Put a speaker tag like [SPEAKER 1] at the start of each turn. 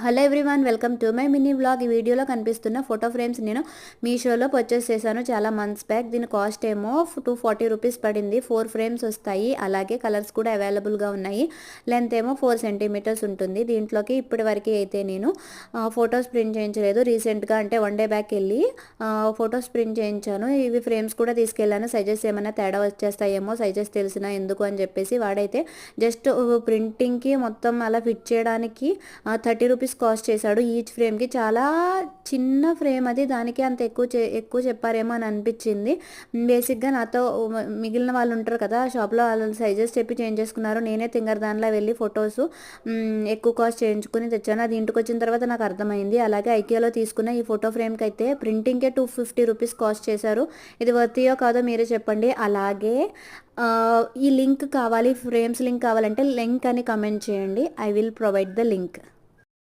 [SPEAKER 1] Hello everyone, welcome to my mini vlog. ఈ వీడియోలో కనిపిస్తున్న ఫోటో ఫ్రేమ్స్ నేను మీషోలో పర్చేస్ చేశాను చాలా మంత్స్ బ్యాక్. దీని కాస్ట్ ఏమో 240 రూపీస్ పడింది. 4 ఫ్రేమ్స్ వస్తాయి, అలాగే కలర్స్ కూడా అవైలబుల్గా ఉన్నాయి. లెంత్ ఏమో 4 సెంటీమీటర్స్ ఉంటుంది. దీంట్లోకి ఇప్పటి వరకు అయితే నేను ఫొటోస్ ప్రింట్ చేయించలేదు. రీసెంట్గా అంటే 1 డే బ్యాక్ వెళ్ళి ఫొటోస్ ప్రింట్ చేయించాను. ఇవి ఫ్రేమ్స్ కూడా తీసుకెళ్ళాను. సైజెస్ ఏమైనా తేడా వచ్చేస్తాయేమో, సైజెస్ తెలిసినా ఎందుకు అని చెప్పేసి వాడైతే జస్ట్ ప్రింటింగ్కి మొత్తం అలా ఫిట్ చేయడానికి 30 రూపీస్ కాస్ట్ చేశాడు ఈచ్ ఫ్రేమ్కి. చాలా చిన్న ఫ్రేమ్ అది, దానికి అంత ఎక్కువ చెప్పారేమో అని అనిపించింది. బేసిక్గా నాతో మిగిలిన వాళ్ళు ఉంటారు కదా షాప్లో, వాళ్ళ సైజెస్ చెప్పి చేంజ్ చేసుకున్నారు. నేనే తింగర్ దానిలో వెళ్ళి ఫొటోస్ ఎక్కువ కాస్ట్ చేయించుకుని తెచ్చాను. అది ఇంటికి వచ్చిన తర్వాత నాకు అర్థమైంది. అలాగే ఐకియాలో తీసుకున్న ఈ ఫోటో ఫ్రేమ్కి అయితే ప్రింటింగ్కే 250 రూపీస్ కాస్ట్ చేశారు. ఇది వర్తియో కాదో మీరే చెప్పండి. అలాగే ఈ లింక్ కావాలి, ఫ్రేమ్స్ లింక్ కావాలంటే లింక్ అని కమెంట్ చేయండి. I will provide the link.